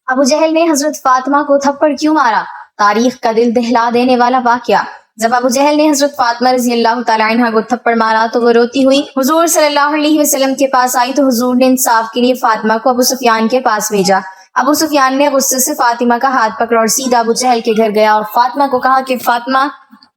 ابو جہل نے حضرت فاطمہ کو تھپڑ کیوں مارا؟ تاریخ کا دل دہلا دینے والا واقعہ۔ جب ابو جہل نے حضرت فاطمہ رضی اللہ تعالیٰ عنہ کو تھپڑ مارا تو وہ روتی ہوئی حضور صلی اللہ علیہ وسلم کے پاس آئی تو حضور نے انصاف کے لیے فاطمہ کو ابو سفیان کے پاس بھیجا۔ ابو سفیان نے غصے سے فاطمہ کا ہاتھ پکڑا اور سیدھا ابو جہل کے گھر گیا اور فاطمہ کو کہا کہ فاطمہ،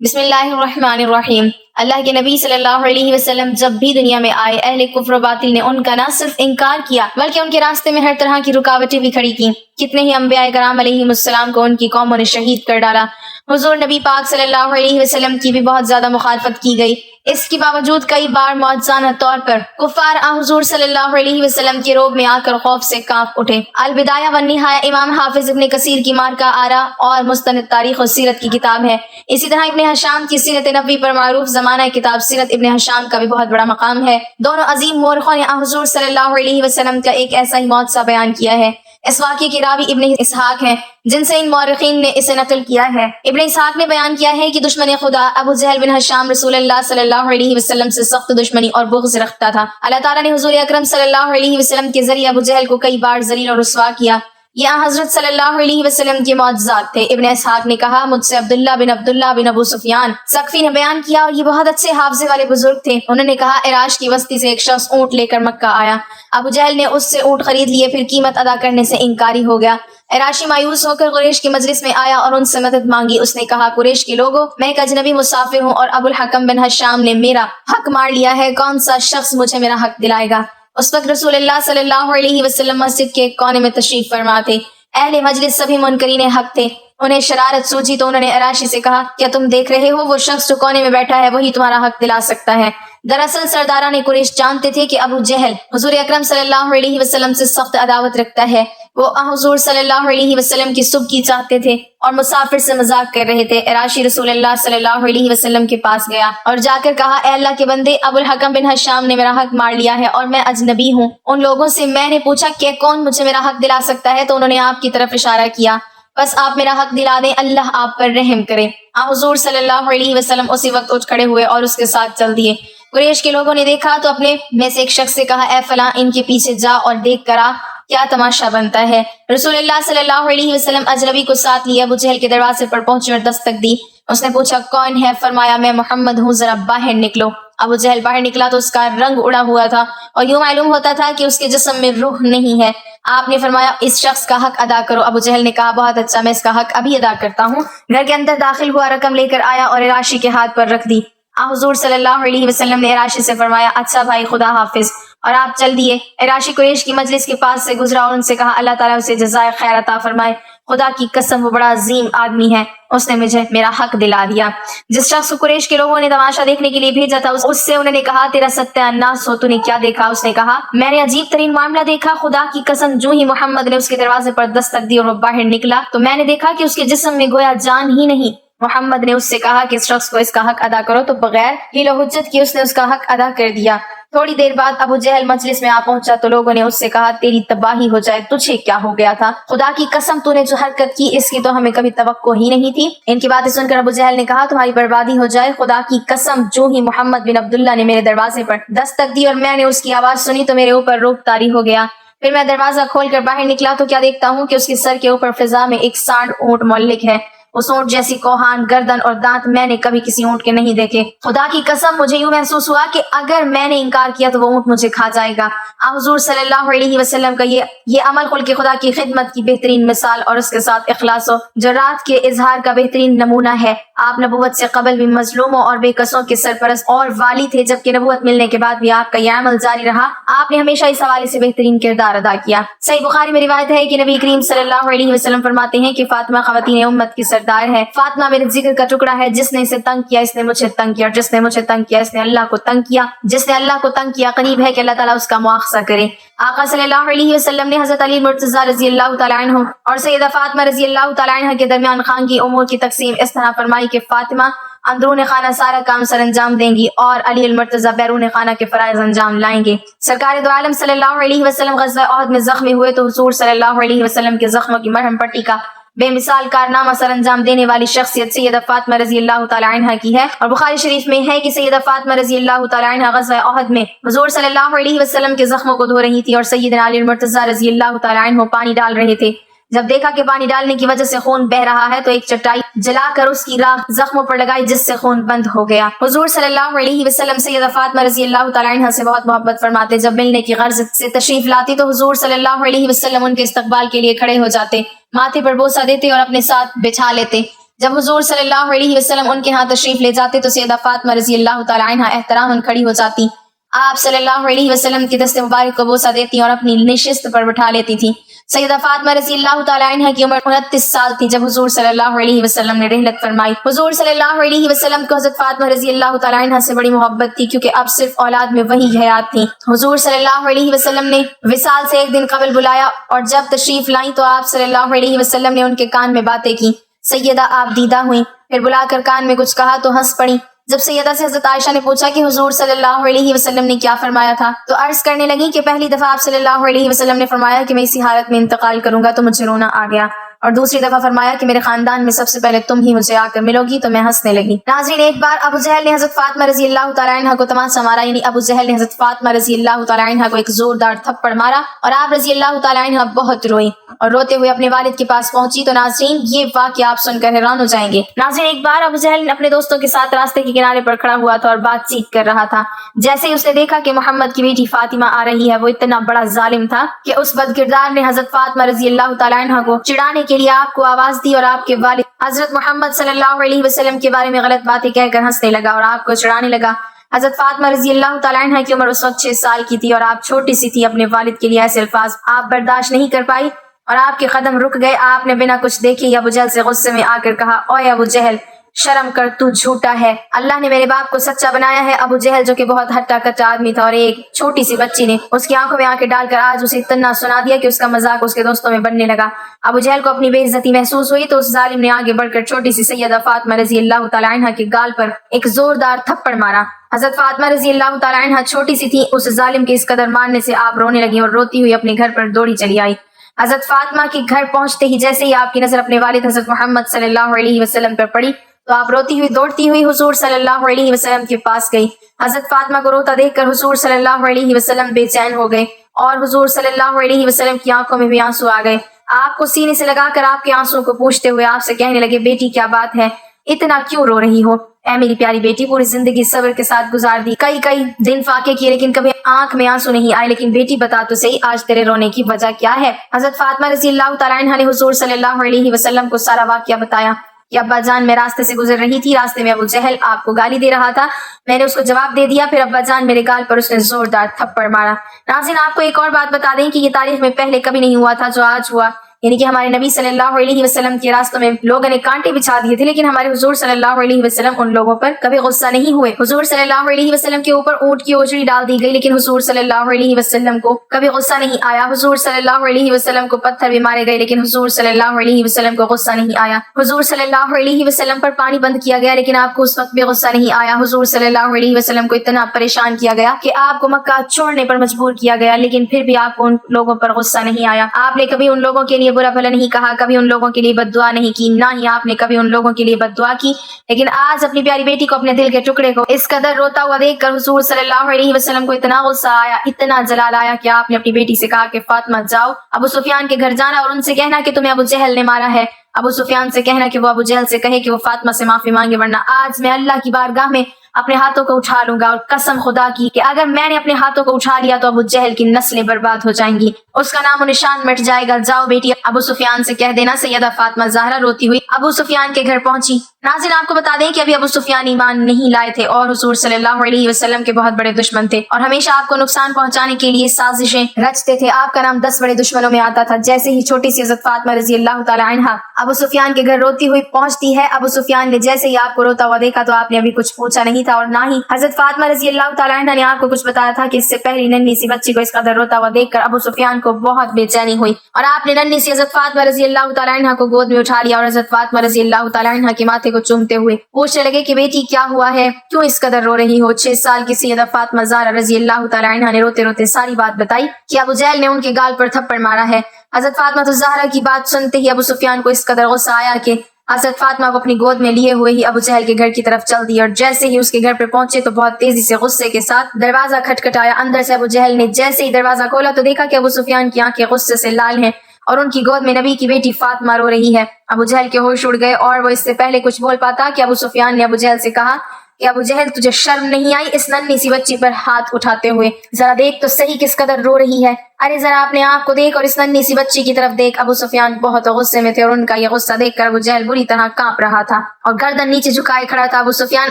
بسم اللہ الرحمن الرحیم، اللہ کے نبی صلی اللہ علیہ وسلم جب بھی دنیا میں آئے اہل کفر و باطل نے ان کا نہ صرف انکار کیا بلکہ ان کے راستے میں ہر طرح کی رکاوٹیں بھی کھڑی کی۔ کتنے ہی انبیاء کرام علیہ السلام کو ان کی قوموں نے شہید کر ڈالا۔ حضور نبی پاک صلی اللہ علیہ وسلم کی بھی بہت زیادہ مخالفت کی گئی۔ اس کے باوجود کئی بار معجزانہ طور پر کفار حضور صلی اللہ علیہ وسلم کے روب میں آ کر خوف سے کانپ اٹھے۔ البدایہ والنہایہ امام حافظ ابن کثیر کی مارکہ آرا اور مستند تاریخ و سیرت کی کتاب ہے۔ اسی طرح ابن ہشام کی سیرت نبوی پر معروف زمانہ کتاب سیرت ابن ہشام کا بھی بہت بڑا مقام ہے۔ دونوں عظیم مورخوں نے حضور صلی اللہ علیہ وسلم کا ایک ایسا ہی معجزہ بیان کیا ہے۔ اس واقعے کے راوی ابن اسحاق ہیں جن سے ان مورخین نے اسے نقل کیا ہے۔ ابن اسحاق نے بیان کیا ہے کہ دشمن خدا ابو جہل بن ہشام رسول اللہ صلی اللہ علیہ وسلم سے سخت دشمنی اور بغض رکھتا تھا۔ اللہ تعالیٰ نے حضور اکرم صلی اللہ علیہ وسلم کے ذریعے ابو جہل کو کئی بار ذلیل اور رسوا کیا۔ یہ حضرت صلی اللہ علیہ وسلم کے معجزات تھے۔ ابن اسحاق نے کہا، مجھ سے عبداللہ بن ابو سفیان سقفی نے بیان کیا اور یہ بہت اچھے حافظے والے بزرگ تھے۔ انہوں نے کہا، عراش کی بستی سے ایک شخص اونٹ لے کر مکہ آیا۔ ابو جہل نے اس سے اونٹ خرید لیے، پھر قیمت ادا کرنے سے انکاری ہو گیا۔ عراشی مایوس ہو کر قریش کی مجلس میں آیا اور ان سے مدد مانگی۔ اس نے کہا، قریش کے لوگوں، میں ایک اجنبی مسافر ہوں اور ابو الحکم بن ہشام نے میرا حق مار لیا ہے، کون سا شخص مجھے میرا حق دلائے گا؟ اس وقت رسول اللہ صلی اللہ علیہ وسلم مسجد کے ایک کونے میں تشریف فرما تھے۔ اہل مجلس سبھی منکرین حق تھے۔ انہیں شرارت سوچی تو انہوں نے عراشی سے کہا، کیا تم دیکھ رہے ہو وہ شخص جو کونے میں بیٹھا ہے وہی تمہارا حق دلا سکتا ہے؟ دراصل سرداران قریش جانتے تھے کہ ابو جہل حضور اکرم صلی اللہ علیہ وسلم سے سخت عداوت رکھتا ہے۔ وہ حضور صلی اللہ علیہ وسلم کی سبکی چاہتے تھے اور مسافر سے مذاق کر رہے تھے۔ عراشی رسول اللہ صلی اللہ علیہ وسلم کے پاس گیا اور جا کر کہا، اے اللہ کے بندے، ابو الحکم بن ہشام نے میرا حق مار لیا ہے اور میں اجنبی ہوں۔ ان لوگوں سے میں نے پوچھا کہ کون مجھے میرا حق دلا سکتا ہے تو انہوں نے آپ کی طرف اشارہ کیا، بس آپ میرا حق دلا دیں، اللہ آپ پر رحم کرے۔ حضور صلی اللہ علیہ وسلم اسی وقت اٹھ کھڑے ہوئے اور اس کے ساتھ چل دیے۔ قریش کے لوگوں نے دیکھا تو اپنے میں سے ایک شخص سے کہا، اے فلاں، ان کے پیچھے جا اور دیکھ کر آ کیا تماشا بنتا ہے۔ رسول اللہ صلی اللہ علیہ وسلم اجنبی کو ساتھ لیے ابو جہل کے دروازے پر پہنچے اور دستک دی۔ اس نے پوچھا، کون ہے؟ فرمایا، میں محمد ہوں، ذرا باہر نکلو۔ ابو جہل باہر نکلا تو اس کا رنگ اڑا ہوا تھا اور یوں معلوم ہوتا تھا کہ اس کے جسم میں روح نہیں ہے۔ آپ نے فرمایا، اس شخص کا حق ادا کرو۔ ابو جہل نے کہا، بہت اچھا، میں اس کا حق ابھی ادا کرتا ہوں۔ گھر کے اندر داخل ہوا، رقم لے کر آیا اور عراشی کے ہاتھ پر رکھ دی۔ حضور صلی اللہ علیہ وسلم نے عراشی سے فرمایا، اچھا بھائی، خدا حافظ، اور آپ چل دیے۔ عراشی قریش کی مجلس کے پاس سے گزرا اور ان سے کہا، اللہ تعالیٰ اسے جزائے خیر عطا فرمائے، خدا کی قسم وہ بڑا عظیم آدمی ہے، اس نے مجھے میرا حق دلا دیا۔ جس شخص کو قریش کے لوگوں نے تماشا دیکھنے کے لیے بھیجا تھا اس سے انہوں نے کہا، تیرا ستیہ ناس ہو، تو نے کیا دیکھا؟ اس نے کہا، میں نے عجیب ترین معاملہ دیکھا، خدا کی قسم جو ہی محمد نے اس کے دروازے پر دستک دی اور وہ باہر نکلا تو میں نے دیکھا کہ اس کے جسم میں گویا جان ہی نہیں۔ محمد نے اس سے کہا کہ اس شخص کو اس کا حق ادا کرو، تو بغیر حیل و حجت کی اس نے اس کا حق ادا کر دیا۔ تھوڑی دیر بعد ابو جہل مجلس میں آ پہنچا تو لوگوں نے اس سے کہا، تیری تباہی ہو جائے، تجھے کیا ہو گیا تھا؟ خدا کی قسم تو نے جو حرکت کی اس کی تو ہمیں کبھی توقع ہی نہیں تھی۔ ان کی باتیں سن کر ابو جہل نے کہا، تمہاری بربادی ہو جائے، خدا کی قسم جو ہی محمد بن عبداللہ نے میرے دروازے پر دستک دی اور میں نے اس کی آواز سنی تو میرے اوپر روب طاری ہو گیا۔ پھر میں دروازہ کھول کر باہر نکلا تو کیا دیکھتا ہوں کہ اس کے سر کے اوپر فضا میں ایک سانڈ اونٹ معلق ہے۔ اس اونٹ جیسی کوہان، گردن اور دانت میں نے کبھی کسی اونٹ کے نہیں دیکھے۔ خدا کی قسم مجھے یوں محسوس ہوا کہ اگر میں نے انکار کیا تو وہ اونٹ مجھے کھا جائے گا۔ حضور صلی اللہ علیہ وسلم کا یہ عمل خلق خدا کی خدمت کی بہترین مثال اور اس کے ساتھ اخلاص و جرات کے اظہار کا بہترین نمونہ ہے۔ آپ نبوت سے قبل بھی مظلوموں اور بے کسوں کے سرپرست اور والی تھے، جبکہ نبوت ملنے کے بعد بھی آپ کا یہ عمل جاری رہا۔ آپ نے ہمیشہ اس حوالے سے بہترین کردار ادا کیا۔ صحیح بخاری میں روایت ہے کہ نبی کریم صلی اللہ علیہ وسلم فرماتے ہیں کہ فاطمہ خواتین امت کی سردار ہے۔ فاطمہ میرے ذکر کا ٹکڑا ہے، جس نے اسے تنگ کیا اس نے مجھے تنگ کیا، اور جس نے مجھے تنگ کیا اس نے اللہ کو تنگ کیا، جس نے اللہ کو تنگ کیا قریب ہے کہ اللہ تعالیٰ اس کا مواخذہ کرے۔ آقا صلی اللہ علیہ وسلم نے حضرت علی مرتضیٰ رضی اللہ تعالیٰ عنہ اور سیدہ فاطمہ رضی اللہ تعالیٰ عنہ کے درمیان خانگی امور کی تقسیم اس طرح فرمائی کہ فاطمہ اندرون خانہ سارا کام سر انجام دیں گی اور علی المرتضیٰ بیرون خانہ کے فرائض انجام لائیں گے۔ سرکار دو عالم صلی اللہ علیہ وسلم غزوہ احد میں زخمی ہوئے تو حضور صلی اللہ علیہ وسلم کے زخموں کی مرہم پٹی کا بے مثال کارنامہ سر انجام دینے والی شخصیت سیدہ فاطمہ رضی اللہ تعالیٰ عنہ کی ہے، اور بخاری شریف میں ہے کہ سیدہ فاطمہ رضی اللہ تعالیٰ عنہ غزوہ احد میں حضور صلی اللہ علیہ وسلم کے زخموں کو دھو رہی تھی اور سیدنا علی المرتضیٰ رضی اللہ تعالیٰ عنہ پانی ڈال رہے تھے۔ جب دیکھا کہ پانی ڈالنے کی وجہ سے خون بہ رہا ہے تو ایک چٹائی جلا کر اس کی راکھ زخموں پر لگائی جس سے خون بند ہو گیا۔ حضور صلی اللہ علیہ وسلم سیدہ فاطمہ رضی اللہ تعالیٰ عنہ سے بہت محبت فرماتے، جب ملنے کی غرض سے تشریف لاتی تو حضور صلی اللہ علیہ وسلم ان کے استقبال کے لیے کھڑے ہو جاتے، ماتھے پر بوسہ دیتے اور اپنے ساتھ بچھا لیتے۔ جب حضور صلی اللہ علیہ وسلم ان کے ہاں تشریف لے جاتے تو سیدہ فاطمہ رضی اللہ تعالیٰ عنہ احتراماً کھڑی ہو جاتی، آپ صلی اللہ علیہ وسلم کے دست مبارک کو بوسہ دیتی اور اپنی نشست پر بٹھا لیتی تھی۔ سیدہ فاطمہ رضی اللہ تعالیٰ عنہ کی عمر 29 سال تھی جب حضور صلی اللہ علیہ وسلم نے رحلت فرمائی۔ حضور صلی اللہ علیہ وسلم کو حضرت فاطمہ رضی اللہ تعالیٰ عنہ سے بڑی محبت تھی کیونکہ اب صرف اولاد میں وہی حیات تھی۔ حضور صلی اللہ علیہ وسلم نے وصال سے ایک دن قبل بلایا اور جب تشریف لائیں تو آپ صلی اللہ علیہ وسلم نے ان کے کان میں باتیں کی۔ سیدہ آپ دیدہ ہوئیں، پھر بلا کر کان میں کچھ کہا تو ہنس پڑی۔ جب سیدہ سے حضرت عائشہ نے پوچھا کہ حضور صلی اللہ علیہ وسلم نے کیا فرمایا تھا تو عرض کرنے لگی کہ پہلی دفعہ آپ صلی اللہ علیہ وسلم نے فرمایا کہ میں اسی حالت میں انتقال کروں گا تو مجھے رونا آ گیا، اور دوسری دفعہ فرمایا کہ میرے خاندان میں سب سے پہلے تم ہی مجھے آ کر ملو گی تو میں ہنسنے لگی۔ ناظرین، ایک بار ابو جہل نے حضرت فاطمہ رضی اللہ تعالیٰ عنہ کو تماسا مارا، یعنی ابو جہل نے حضرت فاطمہ رضی اللہ تعالیٰ عنہ کو ایک زوردار تھپڑ مارا اور آپ رضی اللہ تعالیٰ عنہ بہت روئی اور روتے ہوئے اپنے والد کے پاس پہنچی۔ تو ناظرین، یہ واقعہ آپ سن کر حیران ہو جائیں گے۔ ناظرین، ایک بار ابو جہل اپنے دوستوں کے ساتھ راستے کے کنارے پر کھڑا ہوا تھا اور بات چیت کر رہا تھا۔ جیسے ہی اس نے دیکھا کہ محمد کی بیٹی فاطمہ آ رہی ہے، وہ اتنا بڑا ظالم تھا کہ اس بد کردار نے حضرت فاطمہ رضی اللہ تعالیٰ عنہ کو چڑھانے کے لیے آپ کو آواز دی اور آپ کے والد حضرت محمد صلی اللہ علیہ وسلم کے بارے میں غلط باتیں کہہ کر ہنسنے لگا اور آپ کو چڑھانے لگا۔ حضرت فاطمہ رضی اللہ تعالیٰ عنہ کی عمر اس وقت 6 سال کی تھی اور آپ چھوٹی سی تھی۔ اپنے والد کے لیے ایسے الفاظ آپ برداشت نہیں کر پائی اور آپ کے قدم رک گئے۔ آپ نے بنا کچھ دیکھے ہی ابو جہل سے غصے میں آ کر کہا، اوے ابو جہل، شرم کر، تو جھوٹا ہے، اللہ نے میرے باپ کو سچا بنایا ہے۔ ابو جہل جو کہ بہت ہٹا کٹا آدمی تھا اور ایک چھوٹی سی بچی نے اس کی آنکھوں میں آنکھیں ڈال کر آج اسے اتنا سنا دیا کہ اس کا مذاق اس کے دوستوں میں بننے لگا۔ ابو جہل کو اپنی بے عزتی محسوس ہوئی تو اس ظالم نے آگے بڑھ کر چھوٹی سی سیدہ فاطمہ رضی اللہ تعالیٰ عنہ کے گال پر ایک زوردار تھپڑ مارا۔ حضرت فاطمہ رضی اللہ تعالیٰ عنہ چھوٹی سی تھی، اس ظالم کے اس قدر مارنے سے آپ رونے لگی اور روتی ہوئی اپنے گھر پر دوڑی چلی آئی۔ حضرت فاطمہ کے گھر پہنچتے ہی جیسے ہی آپ کی نظر اپنے والد حضرت محمد صلی اللہ علیہ وسلم پر پڑی تو آپ روتی ہوئی دوڑتی ہوئی حضور صلی اللہ علیہ وسلم کے پاس گئی۔ حضرت فاطمہ کو روتا دیکھ کر حضور صلی اللہ علیہ وسلم بے چین ہو گئے اور حضور صلی اللہ علیہ وسلم کی آنکھوں میں بھی آنسو آ گئے۔ آپ کو سینے سے لگا کر آپ کے آنسو کو پوچھتے ہوئے آپ سے کہنے لگے، بیٹی کیا بات ہے، اتنا کیوں رو رہی ہو؟ اے میری پیاری بیٹی، پوری زندگی صبر کے ساتھ گزار دی، کئی دن فاقے کیے لیکن کبھی آنکھ میں آنسو نہیں آئے، لیکن بیٹی بتا تو صحیح آج تیرے رونے کی وجہ کیا ہے؟ حضرت فاطمہ رضی اللہ تعالیٰ عنہ نے حضور صلی اللہ علیہ وسلم کو سارا واقعہ بتایا کہ ابا جان میں راستے سے گزر رہی تھی، راستے میں ابو جہل آپ کو گالی دے رہا تھا، میں نے اس کو جواب دے دیا، پھر ابا جان میرے گال پر اس نے زوردار تھپڑ مارا۔ ناظرین، آپ کو ایک اور بات بتا دیں کہ یہ تاریخ میں پہلے کبھی نہیں ہوا تھا جو آج ہوا، یعنی کہ ہمارے نبی صلی اللہ علیہ وسلم کے راستوں میں لوگوں نے کانٹے بچھا دیے تھے لیکن ہمارے حضور صلی اللہ علیہ وسلم ان لوگوں پر کبھی غصہ نہیں ہوئے۔ حضور صلی اللہ علیہ وسلم کے اوپر اونٹ کی اوجڑی ڈال دی گئی لیکن حضور صلی اللہ علیہ وسلم کو کبھی غصہ نہیں آیا۔ حضور صلی اللہ علیہ وسلم کو پتھر بھی مارے گئے لیکن حضور صلی اللہ علیہ وسلم کو غصہ نہیں آیا۔ حضور صلی اللہ علیہ وسلم پر پانی بند کیا گیا لیکن آپ کو اس وقت بھی غصہ نہیں آیا۔ حضور صلی اللہ علیہ وسلم کو اتنا پریشان کیا گیا کہ آپ کو مکہ چھوڑنے پر مجبور کیا گیا لیکن پھر بھی آپ کو ان لوگوں پر غصہ نہیں آیا۔ آپ نے کبھی ان لوگوں کے لیے برا بھلا نہیں کہا، کبھی ان لوگوں کے لیے بد دعا نہیں کی، نہ ہی آپ نے کبھی ان لوگوں کے لیے بد دعا کی۔ لیکن آج اپنی پیاری بیٹی کو، اپنے دل کے ٹکڑے کو اس قدر روتا ہوا دیکھ کر حضور صلی اللہ علیہ وسلم کو اتنا غصہ آیا، اتنا جلال آیا کہ آپ نے اپنی بیٹی سے کہا کہ فاطمہ جاؤ ابو سفیان کے گھر جانا اور ان سے کہنا کہ تمہیں ابو جہل نے مارا ہے۔ ابو سفیان سے کہنا کہ وہ ابو جہل سے کہے کہ وہ فاطمہ سے معافی مانگے، ورنہ آج میں اللہ کی بارگاہ میں اپنے ہاتھوں کو اٹھا لوں گا اور قسم خدا کی کہ اگر میں نے اپنے ہاتھوں کو اٹھا لیا تو ابو جہل کی نسلیں برباد ہو جائیں گی، اس کا نام و نشان مٹ جائے گا۔ جاؤ بیٹی ابو سفیان سے کہہ دینا۔ سیدہ فاطمہ زہرا روتی ہوئی ابو سفیان کے گھر پہنچی۔ ناظرین، آپ کو بتا دیں کہ ابھی ابو سفیان ایمان نہیں لائے تھے اور حضور صلی اللہ علیہ وسلم کے بہت بڑے دشمن تھے اور ہمیشہ آپ کو نقصان پہنچانے کے لیے سازشیں رچتے تھے۔ آپ کا نام 10 بڑے دشمنوں میں آتا تھا۔ جیسے ہی چھوٹی سی حضرت فاطمہ رضی اللہ تعالیٰ عنہا ابو سفیان کے گھر روتی ہوئی پہنچتی ہے، ابو سفیان نے جیسے ہی آپ کو روتا ہوا دیکھا تو آپ نے ابھی کچھ پوچھا نہیں تھا اور نہ ہی حضرت فاطمہ رضی اللہ تعالیٰ عنہ نے آپ کو کچھ بتایا تھا کہ اس سے پہلی ننھی سی بچی کو اس قدر روتا ہوا دیکھ کر ابو سفیان کو بہت بے چینی ہوئی اور آپ نے ننھی سی حضرت فاطمہ رضی اللہ تعالیٰ عنہ کو گود میں اٹھا لیا اور حضرت فاطمہ رضی اللہ تعالیٰ عنہ کے ماتھے کو چومتے ہوئے پوچھنے لگے کہ بیٹی کیا ہوا ہے، کیوں اس قدر رو رہی ہو؟ 6 سال کی سیدہ فاطمہ زہرا رضی اللہ تعالیٰ عنہ نے روتے روتے ساری بات بتائی کہ ابو جہل نے ان کے گال پر تھپڑ مارا ہے۔ حضرت فاطمہ زہرا کی بات سنتے ہی ابو سفیان کو اس قدر غصہ آیا کہ حضرت فاطمہ کو اپنی گود میں لیے ہوئے ہی ابو جہل کے گھر کی طرف چل دی اور جیسے ہی اس کے گھر پر پہنچے تو بہت تیزی سے غصے کے ساتھ دروازہ کھٹکھٹایا۔ اندر سے ابو جہل نے جیسے ہی دروازہ کھولا تو دیکھا کہ ابو سفیان کی آنکھیں غصے سے لال ہیں اور ان کی گود میں نبی کی بیٹی فاطمہ رو رہی ہے۔ ابو جہل کے ہوش اڑ گئے اور وہ اس سے پہلے کچھ بول پاتا کہ ابو سفیان نے ابو جہل سے کہا کہ ابو جہل تجھے شرم نہیں آئی اس ننھی سی بچی پر ہاتھ اٹھاتے ہوئے؟ ذرا دیکھ تو صحیح کس قدر رو رہی ہے۔ ارے ذرا اپنے آپ کو دیکھ اور اس ننھی سی بچی کی طرف دیکھ۔ ابو سفیان بہت غصے میں تھے اور ان کا یہ غصہ دیکھ کر ابو جہل بری طرح کانپ رہا تھا اور گردن نیچے جھکائے کھڑا تھا۔ ابو سفیان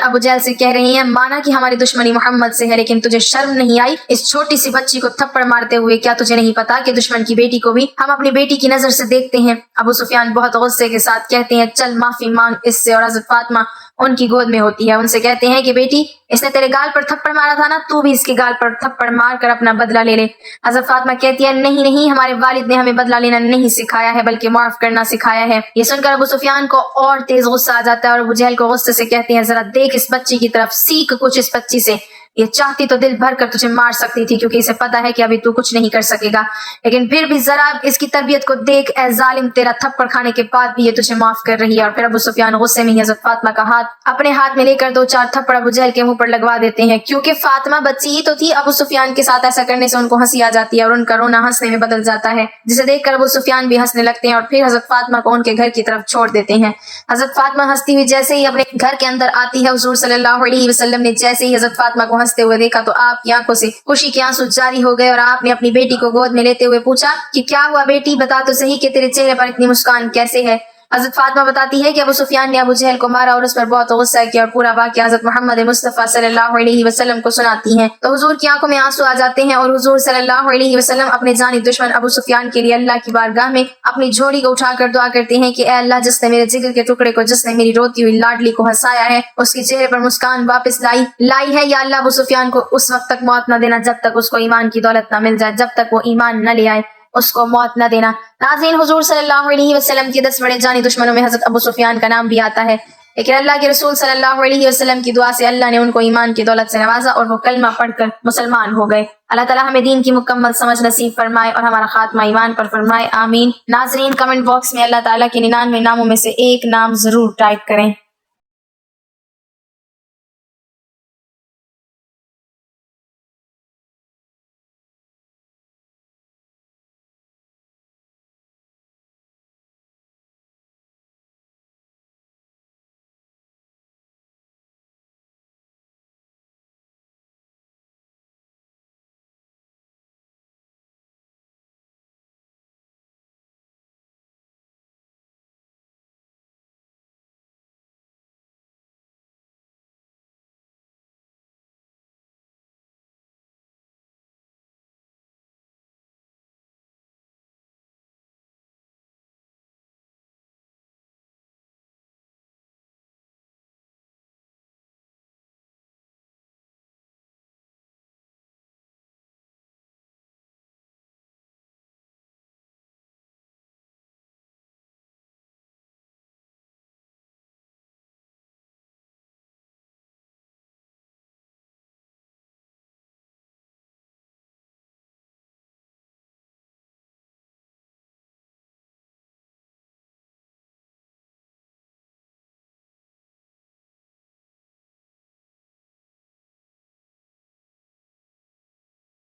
ابو جہل سے کہہ رہے ہیں مانا کہ ہماری دشمنی محمد سے ہے لیکن تجھے شرم نہیں آئی اس چھوٹی سی بچی کو تھپڑ مارتے ہوئے؟ کیا تجھے نہیں پتا کہ دشمن کی بیٹی کو بھی ہم اپنی بیٹی کی نظر سے دیکھتے ہیں؟ ابو سفیان بہت غصے کے ساتھ کہتے ہیں چل معافی مانگ اس سے۔ اور حضرت فاطمہ ان کی گود میں ہوتی ہے، ان سے کہتے ہیں کہ بیٹی اس نے تیرے گال پر تھپڑ مارا تھا نا، تو بھی اس کے گال پر تھپڑ مار کر اپنا بدلہ لے لے۔ حضرت فاطمہ کہتی ہے نہیں نہیں، ہمارے والد نے ہمیں بدلہ لینا نہیں سکھایا ہے بلکہ معاف کرنا سکھایا ہے۔ یہ سن کر ابو سفیان کو اور تیز غصہ آ جاتا ہے اور ابو جہل کو غصے سے کہتے ہیں ذرا دیکھ اس بچی کی طرف، سیکھ کچھ اس بچی سے، یہ چاہتی تو دل بھر کر تجھے مار سکتی تھی کیونکہ اسے پتا ہے کہ ابھی تو کچھ نہیں کر سکے گا، لیکن پھر بھی ذرا اس کی تربیت کو دیکھ اے ظالم، تیرا تھپڑ کھانے کے بعد بھی یہ تجھے معاف کر رہی ہے۔ اور پھر ابو سفیان غصے میں ہی حضرت فاطمہ کا ہاتھ اپنے ہاتھ میں لے کر 2-4 تھپڑ ابو جہل کے منہ پر لگوا دیتے ہیں۔ کیونکہ فاطمہ بچی ہی تو تھی، ابو سفیان کے ساتھ ایسا کرنے سے ان کو ہنسی آ جاتی ہے اور ان کا رونا ہنسنے میں بدل جاتا ہے، جسے دیکھ کر ابو سفیان بھی ہنسنے لگتے ہیں اور پھر حضرت فاطمہ کو ان کے گھر کی طرف چھوڑ دیتے ہیں۔ حضرت فاطمہ ہنستی ہوئی جیسے ہی اپنے گھر کے اندر آتی ہے، حضور صلی اللہ علیہ وسلم نے جیسے ہی حضرت فاطمہ کو ہنستے ہوئے دیکھا تو آپ کی آنکھوں سے خوشی کے آنسو جاری ہو گئے اور آپ نے اپنی بیٹی کو گود میں لیتے ہوئے پوچھا کہ کیا ہوا بیٹی، بتا تو صحیح کہ تیرے چہرے پر اتنی مسکان کیسے ہے؟ حضرت فاطمہ بتاتی ہے کہ ابو سفیان نے ابو جہل کو مارا اور اس پر بہت غصہ کیا اور پورا واقعہ حضرت محمد مصطفیٰ صلی اللہ علیہ وسلم کو سناتی ہیں تو حضور کی آنکھوں میں آنسو آ جاتے ہیں اور حضور صلی اللہ علیہ وسلم اپنے جانی دشمن ابو سفیان کے لیے اللہ کی بارگاہ میں اپنی جھولی کو اٹھا کر دعا کرتے ہیں کہ اے اللہ، جس نے میرے جگر کے ٹکڑے کو، جس نے میری روتی ہوئی لاڈلی کو ہنسایا ہے، اس کے چہرے پر مسکان واپس لائی ہے، یا اللہ ابو سفیان کو اس وقت تک موت نہ دینا جب تک اس کو ایمان کی دولت نہ مل جائے، جب تک وہ ایمان نہ لے آئے اس کو موت نہ دینا۔ ناظرین، حضور صلی اللہ علیہ وسلم کے 10 بڑے جانی دشمنوں میں حضرت ابو سفیان کا نام بھی آتا ہے، لیکن اللہ کے رسول صلی اللہ علیہ وسلم کی دعا سے اللہ نے ان کو ایمان کی دولت سے نوازا اور وہ کلمہ پڑھ کر مسلمان ہو گئے۔ اللہ تعالیٰ ہمیں دین کی مکمل سمجھ نصیب فرمائے اور ہمارا خاتمہ ایمان پر فرمائے، آمین۔ ناظرین، کمنٹ باکس میں اللہ تعالیٰ کے 99 ناموں میں سے ایک نام ضرور ٹائپ کریں۔